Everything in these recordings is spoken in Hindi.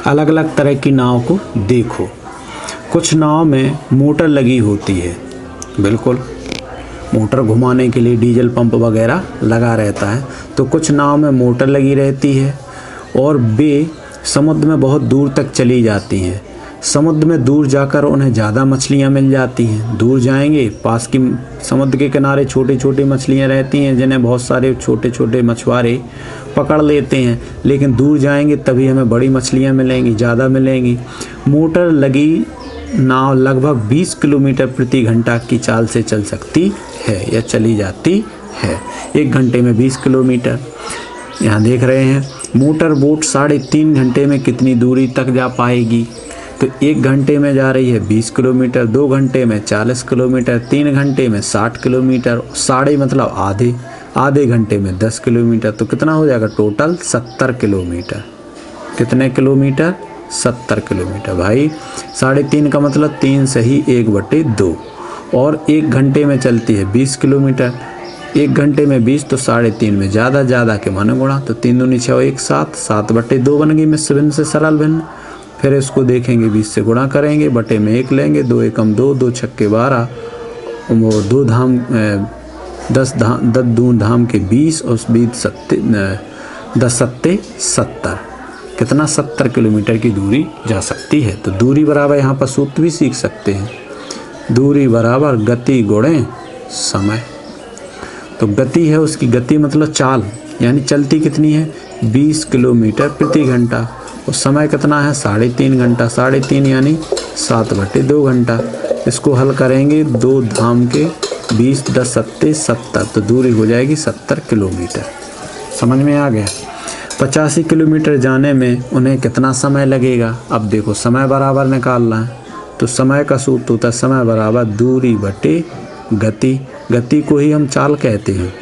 अलग अलग तरह की नाव को देखो। कुछ नाव में मोटर लगी होती है, बिल्कुल मोटर घुमाने के लिए डीजल पंप वगैरह लगा रहता है। तो कुछ नाव में मोटर लगी रहती है और वे समुद्र में बहुत दूर तक चली जाती हैं। समुद्र में दूर जाकर उन्हें ज़्यादा मछलियाँ मिल जाती हैं। दूर जाएंगे, पास की समुद्र के किनारे छोटी छोटी मछलियाँ रहती हैं जिन्हें बहुत सारे छोटे छोटे मछुआरे पकड़ लेते हैं, लेकिन दूर जाएंगे तभी हमें बड़ी मछलियाँ मिलेंगी, ज़्यादा मिलेंगी। मोटर लगी नाव लगभग 20 किलोमीटर प्रति घंटा की चाल से चल सकती है या चली जाती है। 1 घंटे में 20 किलोमीटर। यहाँ देख रहे हैं मोटर बोट 3.5 घंटे में कितनी दूरी तक जा पाएगी। तो 1 घंटे में जा रही है 20 किलोमीटर, 2 घंटे में 40 किलोमीटर, 3 घंटे में 60 किलोमीटर, साढ़े मतलब आधे घंटे में 10 किलोमीटर। तो कितना हो जाएगा टोटल 70 किलोमीटर। कितने किलोमीटर? 70 किलोमीटर। भाई 3.5 का मतलब 3 सही 1/2 और 1 घंटे में चलती है 20 किलोमीटर। 1 घंटे में 20 तो 3.5 में ज़्यादा के माने गुणा, तो 3 दूनी 6 1 7, 7/2 बन गई मिश्र भिन्न से सरल भिन्न। फिर इसको देखेंगे 20 से गुणा करेंगे, बटे में 1 लेंगे, 2 एकम 2, 2 छक्के 12, वो 2 धाम 10 दून धाम के 20 और 10 सत्ते 70। कितना 70 किलोमीटर की दूरी जा सकती है। तो दूरी बराबर यहाँ पर सूत्र भी सीख सकते हैं, दूरी बराबर गति गुणे समय। तो गति है, उसकी गति मतलब चाल, यानी चलती कितनी है 20 किलोमीटर प्रति घंटा, और समय कितना है 3.5 घंटा। 3.5 यानी 7/2 घंटा। इसको हल करेंगे 2 धाम के 20 10 सत्ते 70, तो दूरी हो जाएगी 70 किलोमीटर। समझ में आ गया। 85 किलोमीटर जाने में उन्हें कितना समय लगेगा। अब देखो समय बराबर निकालना है, तो समय का सूत्र होता है समय बराबर दूरी बटे गति। गति को ही हम चाल कहते हैं।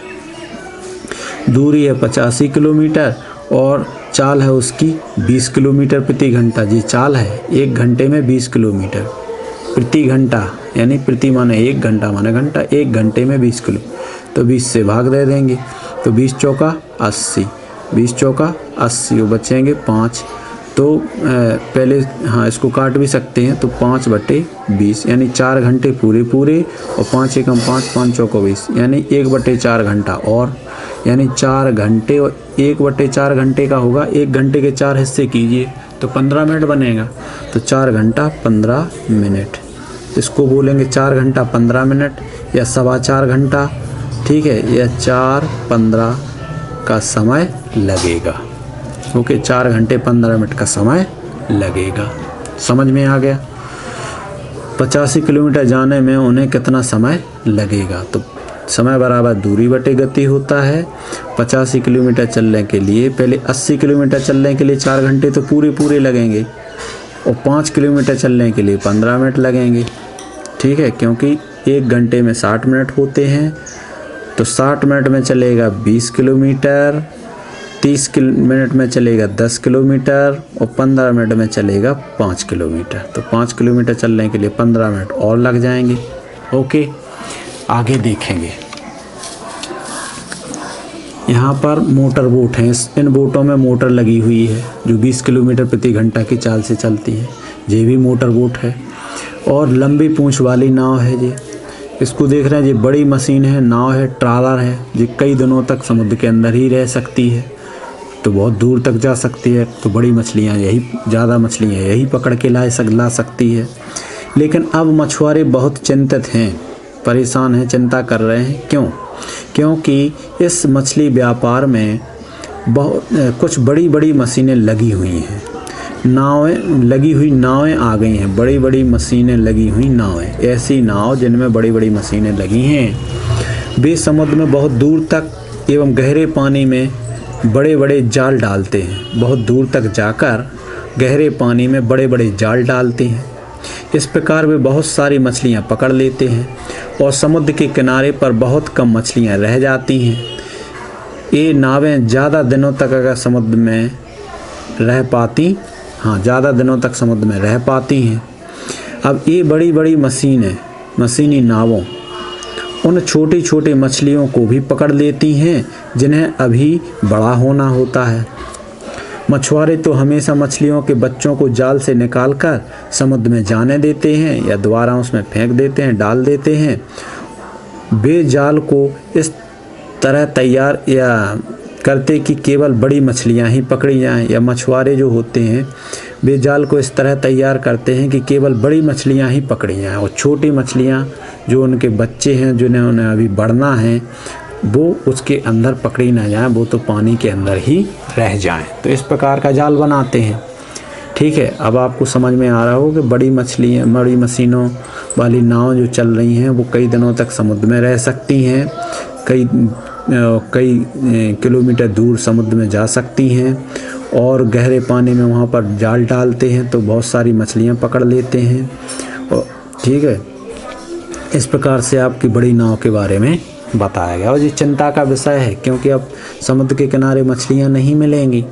दूरी है 85 किलोमीटर और चाल है उसकी 20 किलोमीटर प्रति घंटा। जी चाल है 1 घंटे में 20 किलोमीटर प्रति घंटा, यानी प्रति माने 1 घंटा माने घंटा, 1 घंटे में 20 किलो। तो 20 से भाग दे देंगे, तो 20 चौका 80, 20 चौका 80 और बचेंगे 5। तो पहले हाँ इसको काट भी सकते हैं, तो 5/20 यानी 4 घंटे पूरे और 5 एकम 5, 5 चौका 20 यानी 1/4 घंटा, और यानी 4 घंटे और 1/4 घंटे का होगा। 1 घंटे के 4 हिस्से कीजिए तो 15 मिनट बनेगा, तो 4 घंटा 15 मिनट। इसको बोलेंगे 4 घंटा 15 मिनट या 4.25 घंटा, ठीक है, या 4:15 का समय लगेगा। ओके, 4 घंटे 15 मिनट का समय लगेगा। समझ में आ गया। 85 किलोमीटर जाने में उन्हें कितना समय लगेगा। तो समय बराबर दूरी बटे गति होता है। 85 किलोमीटर चलने के लिए पहले 80 किलोमीटर चलने के लिए 4 घंटे तो पूरे लगेंगे, और 5 किलोमीटर चलने के लिए 15 मिनट लगेंगे, ठीक है, क्योंकि 1 घंटे में 60 मिनट होते हैं। तो 60 मिनट में चलेगा 20 किलोमीटर, 30 मिनट में चलेगा 10 किलोमीटर और 15 मिनट में चलेगा 5 किलोमीटर। तो 5 किलोमीटर चलने के लिए 15 मिनट और लग जाएंगे। ओके, आगे देखेंगे। यहाँ पर मोटर बोट हैं, इन बोटों में मोटर लगी हुई है जो 20 किलोमीटर प्रति घंटा की चाल से चलती है। ये भी मोटर बोट है और लंबी पूंछ वाली नाव है। ये इसको देख रहे हैं, ये बड़ी मशीन है, नाव है, ट्रालर है। ये कई दिनों तक समुद्र के अंदर ही रह सकती है, तो बहुत दूर तक जा सकती है। तो बड़ी मछलियाँ यही, ज़्यादा मछलियाँ यही पकड़ के ला सकती है। लेकिन अब मछुआरे बहुत चिंतित हैं, परेशान हैं, चिंता कर रहे हैं। क्योंकि इस मछली व्यापार में कुछ बड़ी मशीनें लगी हुई हैं। नावें आ गई हैं, बड़ी मशीनें लगी हुई नावें। ऐसी नाव जिनमें बड़ी मशीनें लगी हैं, वे समुद्र में बहुत दूर तक एवं गहरे पानी में बड़े जाल डालते हैं। बहुत दूर तक जाकर गहरे पानी में बड़े जाल डालते हैं। इस प्रकार वे बहुत सारी मछलियां पकड़ लेते हैं और समुद्र के किनारे पर बहुत कम मछलियां रह जाती हैं। ये नावें ज़्यादा दिनों तक अगर समुद्र में रह पाती, ज़्यादा दिनों तक समुद्र में रह पाती हैं। अब ये बड़ी मशीनी नावों उन छोटी मछलियों को भी पकड़ लेती हैं जिन्हें अभी बड़ा होना होता है। मछुआरे तो हमेशा मछलियों के बच्चों को जाल से निकालकर समुद्र में जाने देते हैं या दोबारा उसमें फेंक देते हैं, डाल देते हैं। वे जाल को इस तरह तैयार या करते कि केवल बड़ी मछलियां ही पकड़ी जाएं, या मछुआरे जो होते हैं वे जाल को इस तरह तैयार करते हैं कि केवल बड़ी मछलियां ही पकड़ी जाएं और छोटी मछलियां जो उनके बच्चे हैं, जिन्हें उन्हें अभी बढ़ना है, वो उसके अंदर पकड़ी ना जाएं, वो तो पानी के अंदर ही रह जाएं। तो इस प्रकार का जाल बनाते हैं। ठीक है, अब आपको समझ में आ रहा हो कि बड़ी मशीनों वाली नाव जो चल रही हैं वो कई दिनों तक समुद्र में रह सकती हैं, कई किलोमीटर दूर समुद्र में जा सकती हैं और गहरे पानी में वहाँ पर जाल डालते हैं तो बहुत सारी मछलियाँ पकड़ लेते हैं। और ठीक है, इस प्रकार से आपकी बड़ी नाव के बारे में बताया गया और ये चिंता का विषय है, क्योंकि अब समुद्र के किनारे मछलियाँ नहीं मिलेंगी।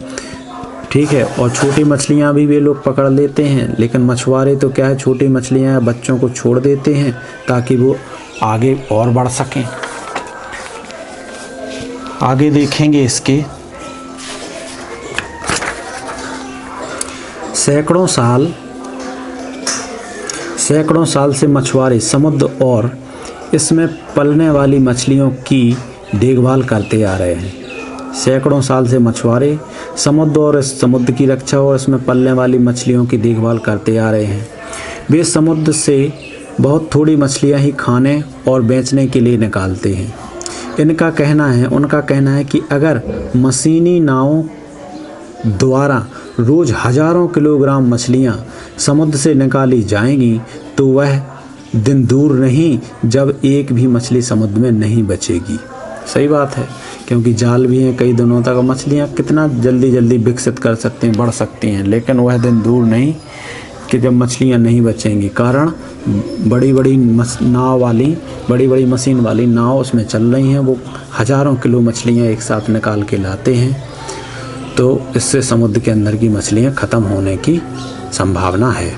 ठीक है, और छोटी मछलियाँ भी वे लोग पकड़ लेते हैं, लेकिन मछुआरे तो क्या है, छोटी मछलियाँ या बच्चों को छोड़ देते हैं ताकि वो आगे और बढ़ सकें। आगे देखेंगे इसके सैकड़ों साल से मछुआरे समुद्र और इसमें पलने वाली मछलियों की देखभाल करते आ रहे हैं। सैकड़ों साल से मछुआरे समुद्र और इस समुद्र की रक्षा और इसमें पलने वाली मछलियों की देखभाल करते आ रहे हैं। वे समुद्र से बहुत थोड़ी मछलियां ही खाने और बेचने के लिए निकालते हैं। उनका कहना है कि अगर मशीनी नावों द्वारा रोज़ हज़ारों किलोग्राम मछलियां समुद्र से निकाली जाएंगी तो वह दिन दूर नहीं जब एक भी मछली समुद्र में नहीं बचेगी। सही बात है, क्योंकि जाल भी हैं, कई दिनों तक मछलियां कितना जल्दी विकसित कर सकती हैं, बढ़ सकती हैं, लेकिन वह दिन दूर नहीं कि जब मछलियां नहीं बचेंगी। कारण बड़ी बड़ी मशीन वाली नाव उसमें चल रही हैं, वो हज़ारों किलो मछलियां एक साथ निकाल के लाते हैं, तो इससे समुद्र के अंदर की मछलियां ख़त्म होने की संभावना है।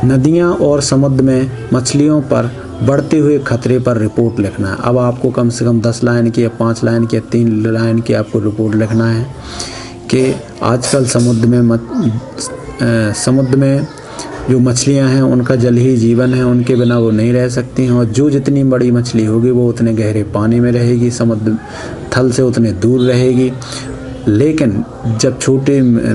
नदियां और समुद्र में मछलियों पर बढ़ते हुए खतरे पर रिपोर्ट लिखना है। अब आपको कम से कम 10 लाइन की या 5 लाइन की या 3 लाइन की आपको रिपोर्ट लिखना है कि आजकल समुद्र में जो मछलियां हैं उनका जल ही जीवन है, उनके बिना वो नहीं रह सकती हैं, और जो जितनी बड़ी मछली होगी वो उतने गहरे पानी में रहेगी, समुद्र थल से उतने दूर रहेगी। लेकिन जब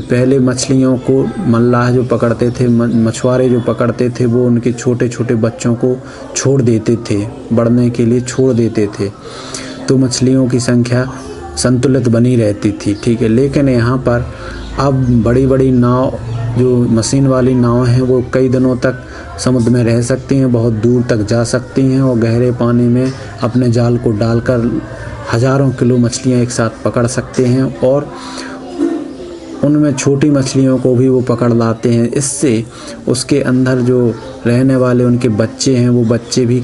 पहले मछलियों को मल्लाह जो पकड़ते थे, मछुआरे जो पकड़ते थे, वो उनके छोटे छोटे बच्चों को छोड़ देते थे, बढ़ने के लिए छोड़ देते थे, तो मछलियों की संख्या संतुलित बनी रहती थी। ठीक है, लेकिन यहाँ पर अब बड़ी नाव जो मशीन वाली नाव हैं वो कई दिनों तक समुद्र में रह सकती हैं, बहुत दूर तक जा सकती हैं और गहरे पानी में अपने जाल को डालकर हज़ारों किलो मछलियां एक साथ पकड़ सकते हैं और उनमें छोटी मछलियों को भी वो पकड़ लाते हैं। इससे उसके अंदर जो रहने वाले उनके बच्चे हैं वो बच्चे भी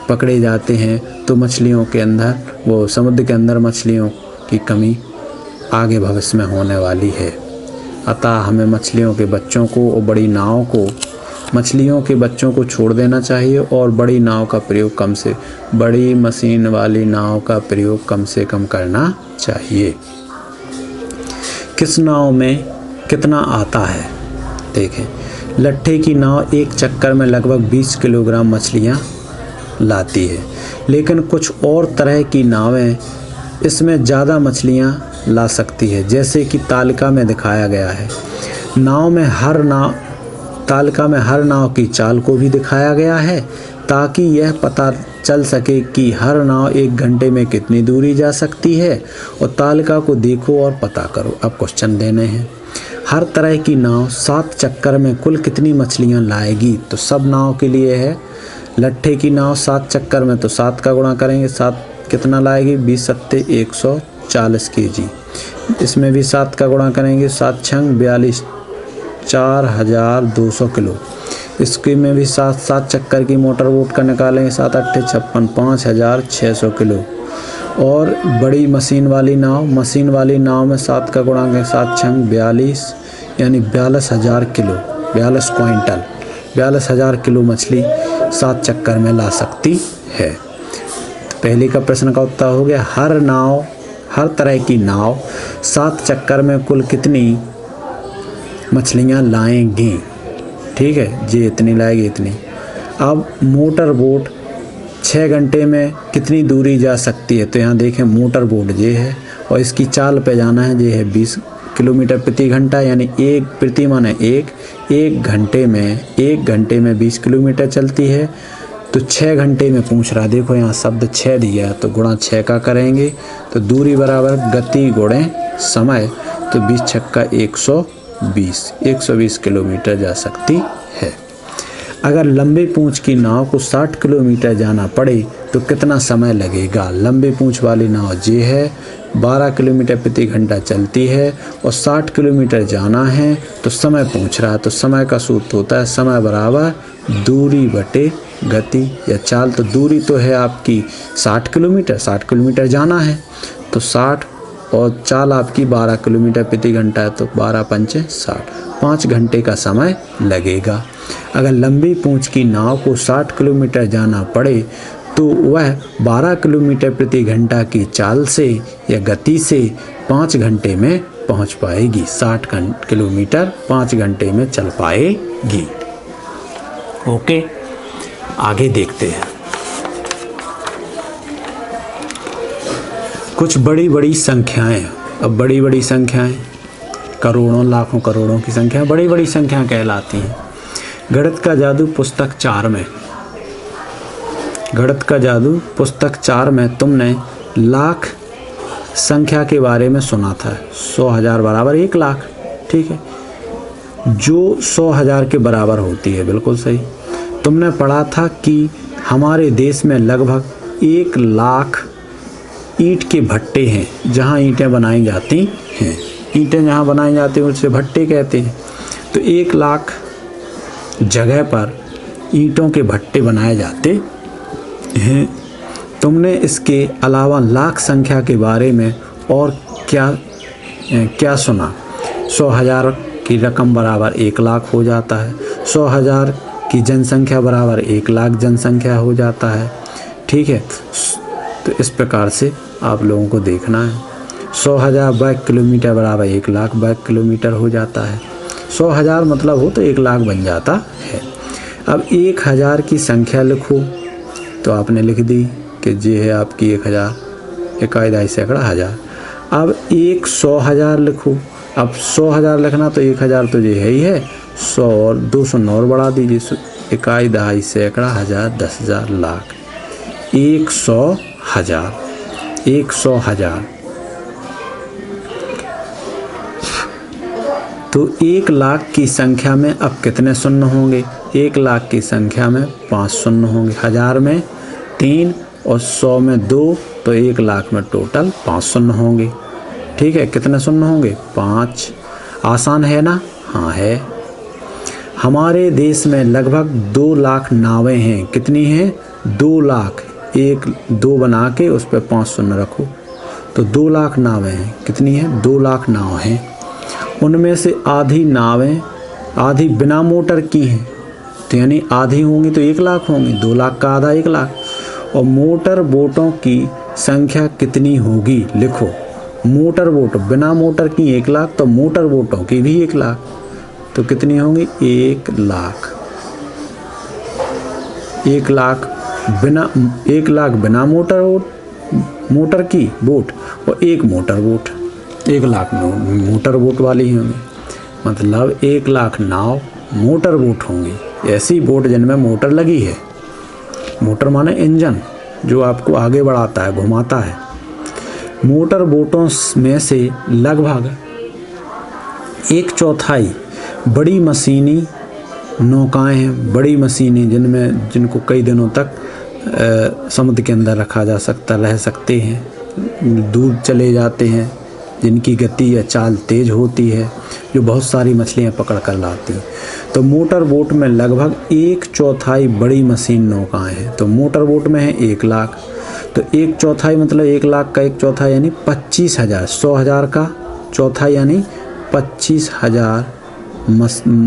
पकड़े जाते हैं, तो मछलियों के अंदर वो समुद्र के अंदर मछलियों की कमी आगे भविष्य में होने वाली है। अतः हमें मछलियों के बच्चों को और मछलियों के बच्चों को छोड़ देना चाहिए और बड़ी मशीन वाली नाव का प्रयोग कम से कम करना चाहिए। किस नाव में कितना आता है? देखें, लट्ठे की नाव एक चक्कर में लगभग 20 किलोग्राम मछलियाँ लाती है, लेकिन कुछ और तरह की नावें इसमें ज़्यादा मछलियाँ ला सकती है, जैसे कि तालिका में दिखाया गया है। तालिका में हर नाव की चाल को भी दिखाया गया है ताकि यह पता चल सके कि हर नाव 1 घंटे में कितनी दूरी जा सकती है, और तालिका को देखो और पता करो। अब क्वेश्चन देने हैं। हर तरह की नाव 7 चक्कर में कुल कितनी मछलियाँ लाएगी? तो सब नाव के लिए है। लट्ठे की नाव 7 चक्कर में, तो 7 का गुणा करेंगे, 7 कितना लाएगी? 20 सत्ते 140 kg। इसमें भी 7 का गुणा करेंगे, 7 छंग 42, 4200 किलो। इसके में भी 7 चक्कर की मोटर बोट का निकालेंगे, 7 अट्ठे 56, 5600 किलो। और बड़ी मशीन वाली नाव में 7 का गुणा करेंगे, 7 छंग 42 यानी 42,000 किलो, 42 क्विंटल, 42,000 किलो मछली 7 चक्कर में ला सकती है। पहले का प्रश्न का उत्तर हो गया, हर तरह की नाव 7 चक्कर में कुल कितनी मछलियाँ लाएंगी। ठीक है, ये इतनी लाएगी इतनी। अब मोटर बोट 6 घंटे में कितनी दूरी जा सकती है? तो यहाँ देखें मोटर बोट ये है और इसकी चाल पे जाना है, ये है 20 किलोमीटर प्रति घंटा, यानी एक प्रति माने एक घंटे में 20 किलोमीटर चलती है। तो 6 घंटे में पूछ रहा, देखो यहाँ शब्द 6 दिया तो गुणा 6 का करेंगे तो दूरी बराबर गति गुणे समय, तो 20 छक्का 120 किलोमीटर जा सकती है। अगर लंबी पूंछ की नाव को 60 किलोमीटर जाना पड़े तो कितना समय लगेगा? लंबी पूंछ वाली नाव ये है, 12 किलोमीटर प्रति घंटा चलती है और 60 किलोमीटर जाना है, तो समय पूछ रहा है। तो समय का सूत्र होता है समय बराबर दूरी बटे गति या चाल। तो दूरी तो है आपकी 60 किलोमीटर जाना है, तो 60 और चाल आपकी 12 किलोमीटर प्रति घंटा है, तो 12 पंचे 60, 5 घंटे का समय लगेगा। अगर लंबी पूंछ की नाव को 60 किलोमीटर जाना पड़े तो वह 12 किलोमीटर प्रति घंटा की चाल से या गति से 5 घंटे में पहुंच पाएगी। 60 किलोमीटर 5 घंटे में चल पाएगी। ओके, आगे देखते हैं। कुछ बड़ी बड़ी संख्याएं। अब बड़ी बड़ी संख्याएं करोड़ों लाखों करोड़ों की संख्या बड़ी बड़ी संख्याएं कहलाती हैं। गणित का जादू पुस्तक 4 में, गणित का जादू पुस्तक 4 में तुमने लाख संख्या के बारे में सुना था। 100,000 बराबर 1 लाख, ठीक है, जो 100,000 के बराबर होती है। बिल्कुल सही। तुमने पढ़ा था कि हमारे देश में लगभग 1 लाख ईंट के भट्टे हैं जहाँ ईंटें बनाई जाती हैं। ईंटें जहाँ बनाई जाती हैं उसे भट्टे कहते हैं। तो 1 लाख जगह पर ईंटों के भट्टे बनाए जाते हैं। तुमने इसके अलावा लाख संख्या के बारे में और क्या सुना? 100,000 की रकम बराबर 1 लाख हो जाता है। 100,000 की जनसंख्या बराबर 1 लाख जनसंख्या हो जाता है। ठीक है, तो इस प्रकार से आप लोगों को देखना है। 100,000 वर्ग किलोमीटर बराबर 1 लाख वर्ग किलोमीटर हो जाता है। 100,000 मतलब हो तो 1 लाख बन जाता है। अब 1000 की संख्या लिखो, तो आपने लिख दी कि ये है आपकी 1000, इकाई सैकड़ा हज़ार। अब 100,000 लिखो। अब 100,000 लिखना तो 1000 तो ये है ही है, 100 और 209 और बढ़ा दीजिए, इकाई दहाई सैकड़ा हज़ार 10,000 लाख। 100,000 तो 1 लाख की संख्या में अब कितने शून्य होंगे? 1 लाख की संख्या में 5 शून्य होंगे। 1000 में 3 और 100 में 2, तो 1 लाख में टोटल 5 शून्य होंगे। ठीक है, कितने शून्य होंगे? 5। आसान है ना? हाँ है। हमारे देश में लगभग 2 लाख नावें हैं। कितनी हैं? 2 लाख। 2 बना के उस पर 5 शून्य रखो, तो 2 लाख नावें हैं। कितनी है? 2 लाख नाव हैं। उनमें से आधी आधी बिना मोटर की हैं, तो यानी आधी होंगी तो 1 लाख होंगी। 2 लाख का आधा 1 लाख। और मोटर बोटों की संख्या कितनी होगी? लिखो, मोटर बोट बिना मोटर की 1 लाख, तो मोटर बोटों की भी 1 लाख, तो कितनी होंगी? 1 लाख। 1 लाख बिना मोटर की बोट और 1 motor boat. 1 lakh motor boat वाली होंगी, मतलब 1 लाख नाव मोटर बोट होंगी। ऐसी बोट जिनमें मोटर लगी है। मोटर माने इंजन, जो आपको आगे बढ़ाता है, घुमाता है। मोटर बोटों में से लगभग 1/4 बड़ी मशीनी नौकाएं हैं। बड़ी मशीनें जिनको कई दिनों तक समुद्र के अंदर रह सकते हैं, दूर चले जाते हैं, जिनकी गति या चाल तेज होती है, जो बहुत सारी मछलियां पकड़ कर लाती हैं। तो मोटर बोट में लगभग 1/4 बड़ी मशीन नौकाएं हैं। तो मोटर बोट में है 1 लाख, तो 1/4 मतलब 1 लाख का 1/4 यानी 25,000। 100,000 का चौथा यानी 25,000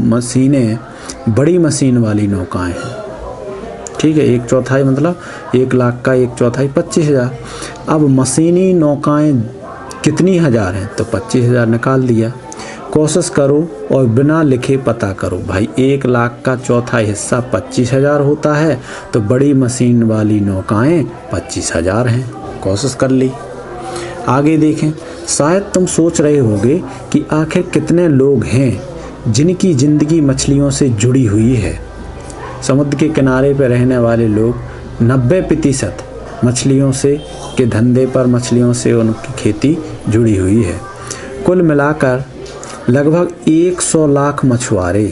मशीनें बड़ी मशीन वाली नौकाएं हैं। ठीक है, 1/4 मतलब 1 लाख का 1/4 25,000। अब मशीनी नौकाएं कितनी हज़ार हैं? तो 25,000 निकाल दिया। कोशिश करो और बिना लिखे पता करो। भाई 1 लाख का चौथा हिस्सा 25,000 होता है, तो बड़ी मशीन वाली नौकाएं 25,000 हैं। कोशिश कर ली। आगे देखें। शायद तुम सोच रहे होगे कि आखिर कितने लोग हैं जिनकी ज़िंदगी मछलियों से जुड़ी हुई है। समुद्र के किनारे पर रहने वाले लोग 90% मछलियों से के धंधे पर, मछलियों से उनकी खेती जुड़ी हुई है। कुल मिलाकर लगभग 100 लाख मछुआरे,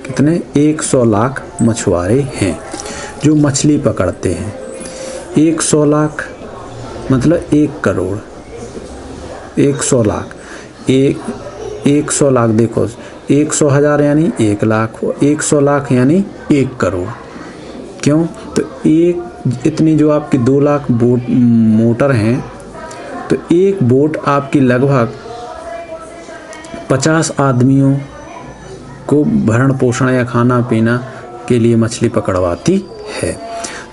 कितने 100 लाख मछुआरे हैं जो मछली पकड़ते हैं। 100 लाख मतलब 1 करोड़। 100 लाख 100 लाख, देखो 100,000 यानी 1 लाख, 100 लाख यानी 1 करोड़। क्यों? तो इतनी जो आपकी 2 लाख बोट मोटर हैं, तो एक बोट आपकी लगभग 50 आदमियों को भरण पोषण या खाना पीना के लिए मछली पकड़वाती है।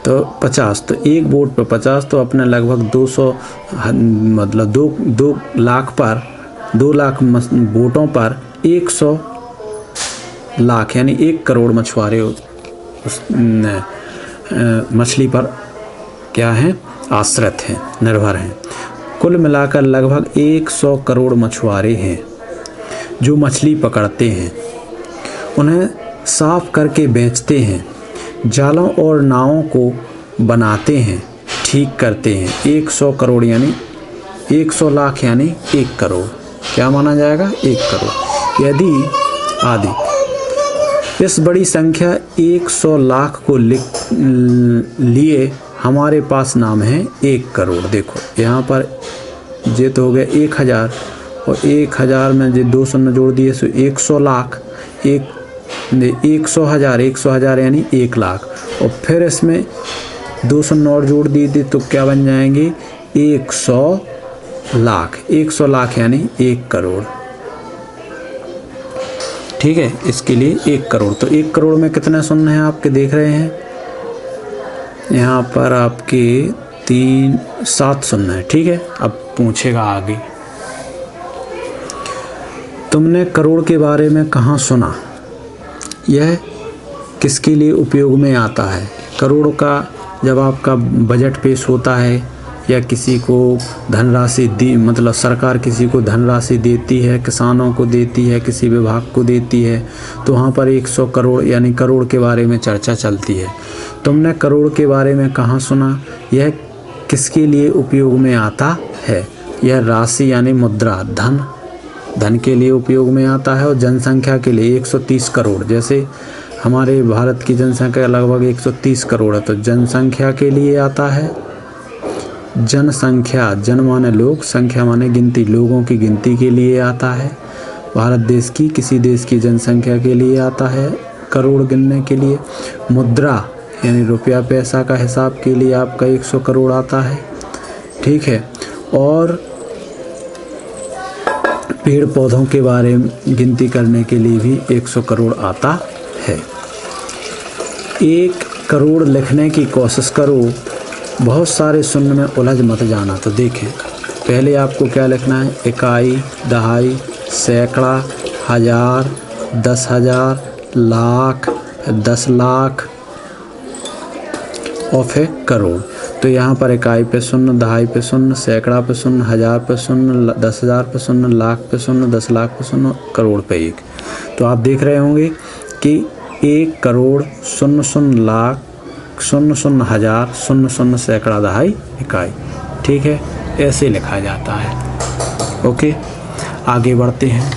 तो 50, तो एक बोट पर 50, तो अपने लगभग 200 मतलब 2 लाख पर 2 लाख बोटों पर 100 लाख यानी 1 करोड़ मछुआरे उस मछली पर क्या हैं, आश्रित हैं, निर्भर हैं। कुल मिलाकर लगभग 100 करोड़ मछुआरे हैं जो मछली पकड़ते हैं, उन्हें साफ करके बेचते हैं, जालों और नावों को बनाते हैं, ठीक करते हैं। 100 करोड़ यानी 100 लाख यानी 1 करोड़, क्या माना जाएगा, 1 करोड़। यदि आदि इस बड़ी संख्या 100 लाख को लिए हमारे पास नाम है 1 करोड़। देखो यहाँ पर ये तो हो गया 1000, और 1000 में जो 2 शून्य जोड़ दिए सो 100 लाख, 100,000 यानी 1 लाख, और फिर इसमें 2 शून्य और जोड़ दिए तो क्या बन जाएंगे 100 लाख। 100 लाख यानी 1 करोड़। ठीक है, इसके लिए 1 करोड़। तो 1 करोड़ में कितने शून्य हैं आपके देख रहे हैं, यहाँ पर आपके 7 शून्य है। ठीक है, अब पूछेगा आगे, तुमने करोड़ के बारे में कहाँ सुना, यह किसके लिए उपयोग में आता है। करोड़ का जब आपका बजट पेश होता है या किसी को धनराशि दी, मतलब सरकार किसी को धनराशि देती है, किसानों को देती है, किसी विभाग को देती है, तो वहाँ पर 100 करोड़ यानी करोड़ के बारे में चर्चा चलती है। तुमने करोड़ के बारे में कहाँ सुना, यह किसके लिए उपयोग में आता है। यह राशि यानी मुद्रा, धन के लिए उपयोग में आता है, और जनसंख्या के लिए 130 करोड़, जैसे हमारे भारत की जनसंख्या लगभग 130 करोड़ है, तो जनसंख्या के लिए आता है। जनसंख्या, जन माने लोग, संख्या माने गिनती, लोगों की गिनती के लिए आता है। भारत देश की किसी देश की जनसंख्या के लिए आता है करोड़ गिनने के लिए। मुद्रा यानी रुपया पैसा का हिसाब के लिए आपका 100 करोड़ आता है। ठीक है, और पेड़ पौधों के बारे में गिनती करने के लिए भी 100 करोड़ आता है। 1 करोड़ लिखने की कोशिश करो, बहुत सारे शून्य में उलझ मत जाना। तो देखें, पहले आपको क्या लिखना है, इकाई, दहाई, सैकड़ा, हज़ार, 10,000, लाख, 10 लाख और फिर करोड़। तो यहाँ पर इकाई पे शून्य, दहाई पे शून्य, सैकड़ा पे शून्य, हज़ार पे शून्य, 10,000 पे शून्य, लाख पे शून्य, 10 लाख पे शून्य, करोड़ पे 1। तो आप देख रहे होंगे कि 1 करोड़, 0 लाख, 0 हज़ार, 0 सैकड़ा, दहाई, इकाई। ठीक है, ऐसे लिखा जाता है। ओके, आगे बढ़ते हैं।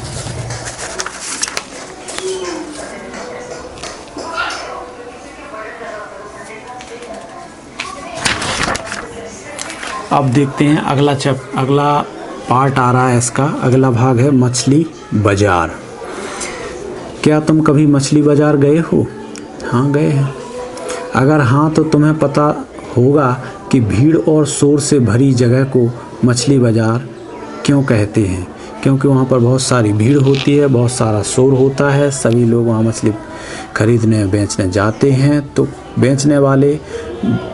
अब देखते हैं अगला पार्ट आ रहा है, इसका अगला भाग है मछली बाजार। क्या तुम कभी मछली बाजार गए हो? हाँ, गए हैं। अगर हाँ, तो तुम्हें पता होगा कि भीड़ और शोर से भरी जगह को मछली बाजार क्यों कहते हैं। क्योंकि वहाँ पर बहुत सारी भीड़ होती है, बहुत सारा शोर होता है, सभी लोग वहाँ मछली खरीदने बेचने जाते हैं। तो बेचने वाले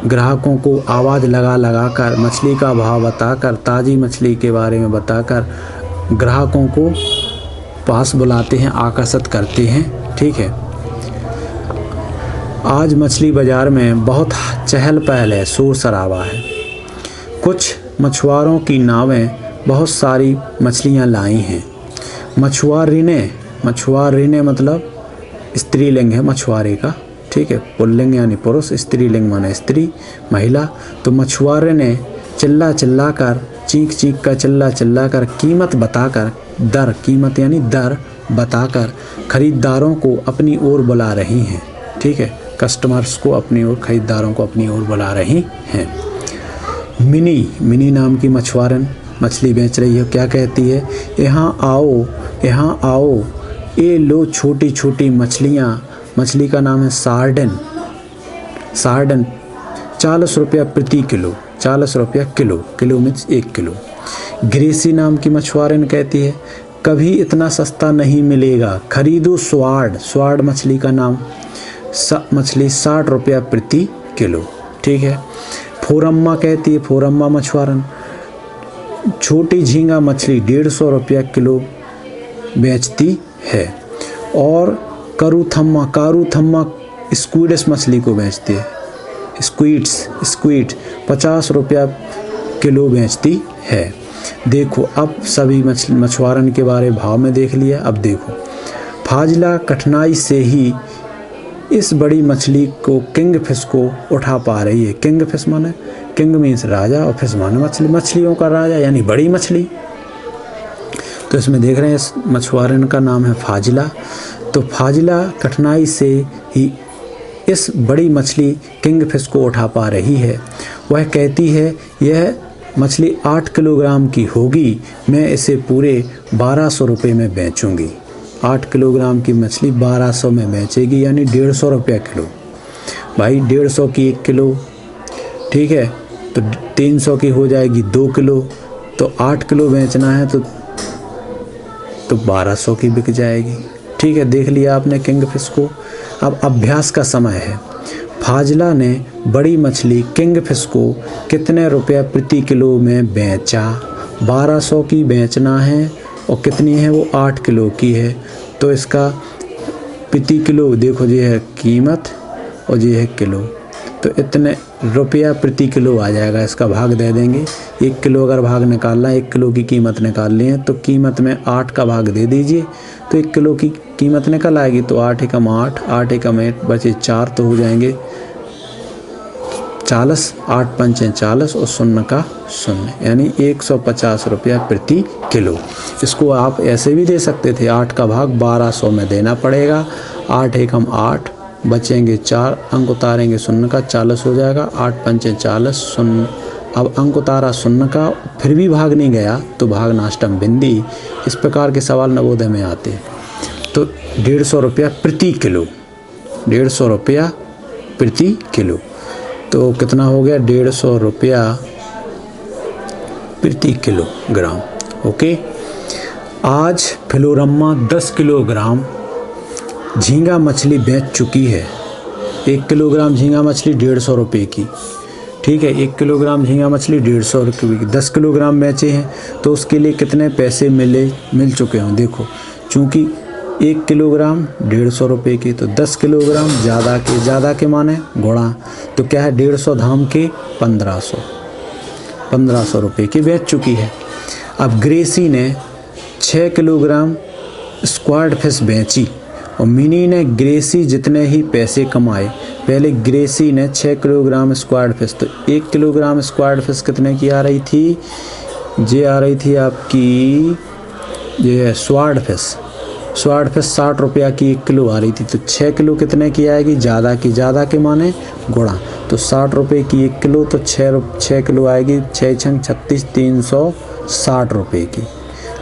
ग्राहकों को आवाज़ लगा कर, मछली का भाव बताकर, ताज़ी मछली के बारे में बताकर ग्राहकों को पास बुलाते हैं, आकर्षित करते हैं। ठीक है, आज मछली बाज़ार में बहुत चहल पहल है, शोर शराबा है। कुछ मछुआरों की नावें बहुत सारी मछलियां लाई हैं। मछुआरिने मतलब स्त्रीलिंग है मछुआरे का। ठीक है, पुल्लिंग यानी पुरुष, स्त्रीलिंग माने स्त्री, महिला। तो मछुआरे ने चिल्ला चिल्ला कर, चीख चीख कर, चिल्ला चिल्ला कर, कीमत बताकर, दर, कीमत यानी दर बताकर खरीदारों को अपनी ओर बुला रही हैं। ठीक है, कस्टमर्स को अपनी ओर, खरीदारों को अपनी ओर बुला रही हैं। मिनी नाम की मछुआरन मछली बेच रही है। क्या कहती है? यहाँ आओ, यहाँ आओ, ये लो छोटी छोटी मछलियाँ। मछली का नाम है सार्डन। 40 रुपया प्रति किलो, 40 रुपया kilo, kilo means 1 kilo. Gracy नाम की मछुआरन कहती है कभी इतना सस्ता नहीं मिलेगा, खरीदो स्वाड मछली का नाम। मछली 60 रुपया प्रति किलो। ठीक है, फोरम्मा कहती है, फोरम्मा मछुआरन छोटी झींगा मछली 150 रुपया किलो बेचती है। और कारूथम्मा स्क्विड्स मछली को बेचती है। स्क्विड 50 रुपया किलो बेचती है। देखो, अब सभी मछुआरन के बारे भाव में देख लिया। अब देखो, फाजिला कठिनाई से ही इस बड़ी मछली को, किंग फिश को उठा पा रही है। किंग फिश माने, किंग मीन्स राजा और फिश माने मछली, मछलियों का राजा यानी बड़ी मछली। तो इसमें देख रहे हैं इस मछुआरन का नाम है फाजिला। तो फाजिला कठिनाई से ही इस बड़ी मछली किंग फिश को उठा पा रही है। वह कहती है यह मछली 8 किलोग्राम की होगी, मैं इसे पूरे 1200 रुपये में बेचूंगी। 8 किलोग्राम की मछली 1200 में बेचेगी, यानी 150 रुपया किलो। भाई 150 की 1 किलो, ठीक है, तो 300 की हो जाएगी 2 किलो। तो 8 किलो बेचना है तो 1200 की बिक जाएगी। ठीक है, देख लिया आपने किंग फिश को। अब अभ्यास का समय है। फाजिला ने बड़ी मछली किंग फिश को कितने रुपया प्रति किलो में बेचा? 1200 की बेचना है और कितनी है वो? 8 किलो की है। तो इसका प्रति किलो देखो, ये है कीमत और ये है किलो, तो इतने रुपया प्रति किलो आ जाएगा। इसका भाग दे देंगे। 1 किलो अगर भाग निकालना है, 1 किलो की कीमत निकालनी है तो कीमत में 8 का भाग दे दीजिए, तो 1 किलो की कीमत निकल आएगी। तो 8 एकम 8, 8 एकम 8 बचे 4, तो हो जाएंगे 40, 8 पंचे 40 और 0 का 0, यानी 150 रुपया प्रति किलो। इसको आप ऐसे भी दे सकते थे, 8 का भाग 1200 में देना पड़ेगा। 8 एकम 8 बचेंगे 4, अंक उतारेंगे 0 का, 40 हो जाएगा। 8 पंचे 40, 0। अब अंक उतारा 0 का, फिर भी भाग नहीं गया तो भाग नाष्टम बिंदी। इस प्रकार के सवाल नवोदय में आते हैं। तो 150 रुपया प्रति किलो, 150 रुपया प्रति किलो, तो कितना हो गया? 150 रुपया प्रति किलोग्राम। ओके, आज फ्लोरम्मा 10 किलोग्राम झींगा मछली बेच चुकी है। 1 किलोग्राम झींगा मछली 150 रुपये की। ठीक है, 1 किलोग्राम झींगा मछली 150 रुपये की, 10 किलोग्राम बेचे हैं तो उसके लिए कितने पैसे मिल चुके हों? देखो, चूँकि 1 किलोग्राम 150 रुपये की, तो 10 किलोग्राम ज़्यादा के माने गुणा, तो क्या है? 150 धाम के 1500 रुपये की बेच चुकी है। अब ग्रेसी ने 6 किलोग्राम स्क्वाड फिश बेची और मिनी ने ग्रेसी जितने ही पैसे कमाए। पहले ग्रेसी ने 6 किलोग्राम स्क्वाड फिश, तो 1 किलोग्राम स्क्वाड फिश कितने की आ रही थी? ये आ रही थी आपकी, ये स्वाड फिश 60 रुपया की 1 किलो आ रही थी। तो 6 किलो कितने की आएगी? ज़्यादा के माने गुणा, तो 60 रुपये की 1 किलो, तो 6 किलो आएगी। 6 छंग 36, 360 रुपये की।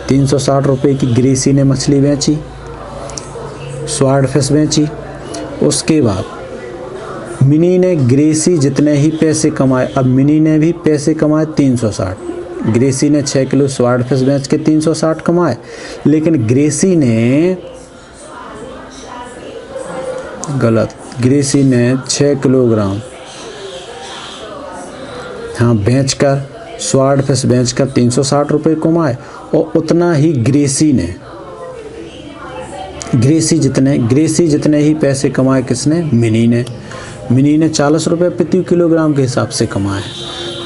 360 रुपये की ग्रेसी ने मछली बेची, स्वाड फिश बेची। उसके बाद मिनी ने ग्रेसी जितने ही पैसे कमाए, अब मिनी ने भी पैसे कमाए 360। ग्रेसी ने 6 किलो स्वाड फिश बेच के 360 कमाए, लेकिन ग्रेसी ने 6 किलोग्राम बेचकर, स्वाड फिश बेचकर 360 रुपये कमाए, और उतना ही ग्रेसी ने ग्रेसी जितने ही पैसे कमाए किसने? मिनी ने। मिनी ने 40 रुपये प्रति किलोग्राम के हिसाब से कमाए।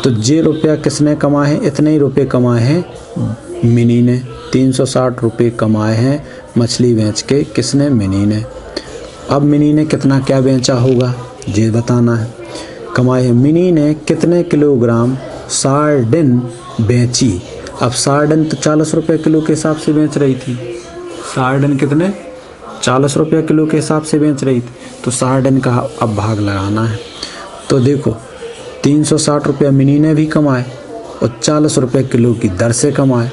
तो जे रुपया किसने कमाए हैं? इतने ही रुपये कमाए हैं मिनी ने। 360 रुपये कमाए हैं मछली बेच के किसने? मिनी ने। अब मिनी ने कितना क्या बेचा होगा ये बताना है। कमाए हैं मिनी ने कितने किलोग्राम सार्डिन बेची। अब सार्डिन तो 40 रुपये किलो के हिसाब से बेच रही थी। सार्डिन कितने? 40 रुपये किलो के हिसाब से बेच रही थी। तो सार्डिन का अब भाग लगाना है। तो देखो 360 रुपये मिनी ने भी कमाए और 40 रुपये किलो की दर से कमाए।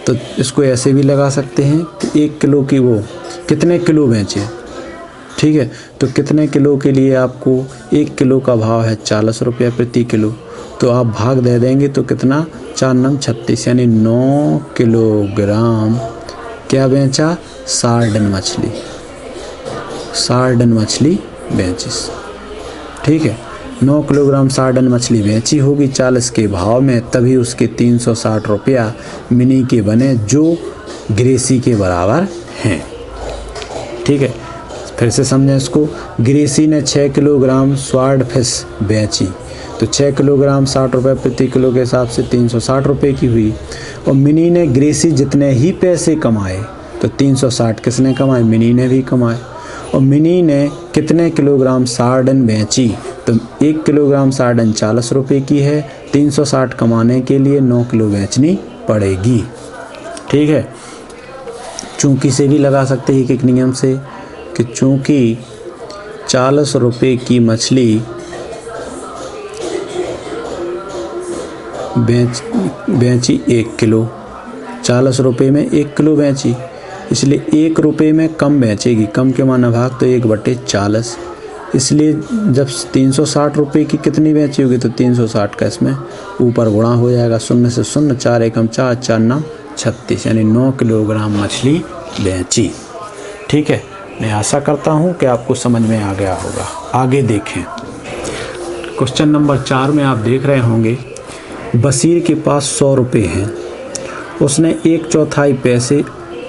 तो इसको ऐसे भी लगा सकते हैं कि 1 किलो की वो कितने किलो बेचे। ठीक है, तो कितने किलो के लिए आपको 1 किलो का भाव है 40 रुपये प्रति किलो। तो आप भाग दे देंगे तो कितना? 4 9 36 यानी 9 किलोग्राम क्या बेचा? सार्डिन मछली बेची। ठीक है, 9 किलोग्राम सार्डिन मछली बेची होगी 40 के भाव में, तभी उसके 360 रुपया मिनी के बने जो ग्रेसी के बराबर हैं। ठीक है, फिर से समझें इसको। ग्रेसी ने 6 किलोग्राम स्वार्ड फिश बेची तो 6 किलोग्राम 60 रुपये प्रति किलो के हिसाब से 360 रुपये की हुई। और मिनी ने ग्रेसी जितने ही पैसे कमाए तो 360 किसने कमाए? मिनी ने भी कमाए। और मिनी ने कितने किलोग्राम सार्डिन बेची? तो 1 किलोग्राम सार्डिन 40 रुपये की है। 360 कमाने के लिए 9 किलो बेचनी पड़ेगी। ठीक है, चूंकि से भी लगा सकते हैं एक नियम से कि चूंकि 40 रुपये की मछली बेची 1 किलो, 40 रुपये में 1 किलो बेची, इसलिए 1 रुपये में कम बेचेगी। कम के माना भाग तो 1/40, इसलिए जब 360 रुपये की कितनी बेची होगी तो 360 का इसमें ऊपर गुणा हो जाएगा। 0 से 0, 4 एकम 4, 4 9 36 यानी 9 किलोग्राम मछली बेची। ठीक है, मैं आशा करता हूँ कि आपको समझ में आ गया होगा। आगे देखें, क्वेश्चन नंबर 4 में आप देख रहे होंगे बशीर के पास 100 रुपये हैं। उसने 1/4 पैसे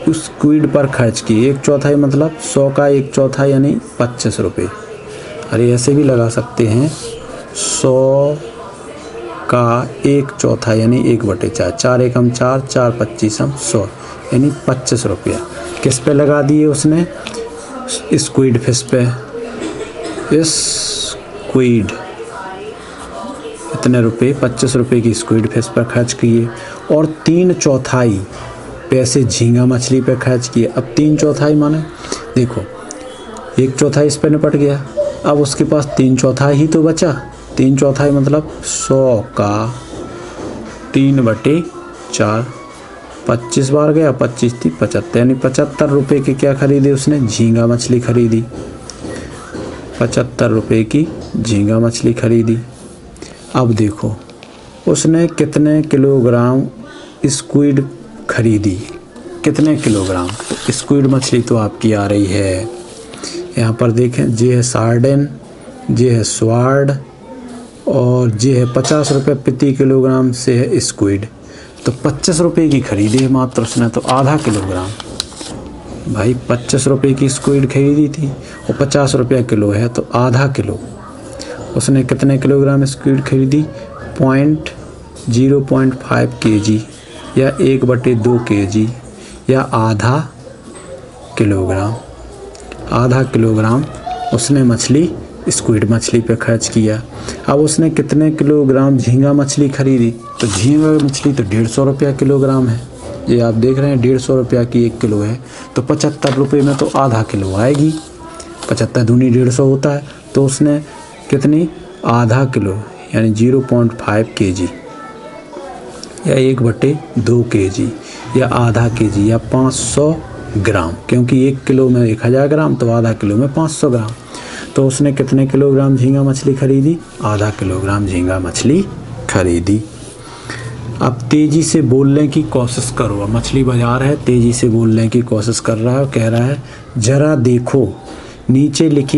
उस स्क्विड पर खर्च किए। 1/4 मतलब 100 का 1/4 यानी 25 रुपये। अरे ऐसे भी लगा सकते हैं 100 का 1/4 यानी 1/4, 4 एकम 4, 4 25 100 यानी 25 रुपया। किस पे लगा दिए उसने? स्क्विड फिश पे। स्क्विड इतने रुपए 25 रुपये की स्क्विड फिश पर खर्च किए और 3/4 पैसे झींगा मछली पे खर्च किए। अब 3/4 माने देखो 1/4 इस पे निपट गया, अब उसके पास 3/4 ही तो बचा। 3/4 मतलब 100 का 3/4, 25 बार गया, 25 थी 75 यानी 75 रुपये के क्या खरीदे उसने? झींगा मछली खरीदी। 75 रुपये की झींगा मछली खरीदी। अब देखो उसने कितने किलोग्राम स्क्विड खरीदी? कितने किलोग्राम? स्क्विड मछली तो आपकी आ रही है यहाँ पर देखें, ये है सार्डिन, ये है स्वार्ड और ये है 50 रुपये प्रति किलोग्राम से है स्क्विड। तो 25 रुपये की खरीदी है मात्र उसने, तो आधा किलोग्राम। भाई 25 रुपये की स्क्विड खरीदी थी और 50 रुपये किलो है तो आधा किलो। उसने कितने किलोग्राम स्क्विड खरीदी? 0.5 kg या 1/2 kg या आधा किलोग्राम। आधा किलोग्राम उसने मछली स्क्विड मछली पे खर्च किया। अब उसने कितने किलोग्राम झींगा मछली खरीदी? तो झींगा मछली तो 150 रुपया किलोग्राम है। ये आप देख रहे हैं 150 रुपया की 1 किलो है, तो 75 रुपये में तो आधा किलो आएगी। 75 दूनी 150 होता है, तो उसने कितनी? आधा किलो यानी 0.5 kg या 1/2 kg या आधा kg या 500 ग्राम, क्योंकि 1 किलो में 1000 ग्राम तो आधा किलो में 500 ग्राम। तो उसने कितने किलोग्राम झींगा मछली खरीदी? आधा किलोग्राम झींगा मछली खरीदी। अब तेज़ी से बोलने की कोशिश करो। अब मछली बाजार है, तेज़ी से बोलने की कोशिश कर रहा है, कह रहा है जरा देखो नीचे लिखी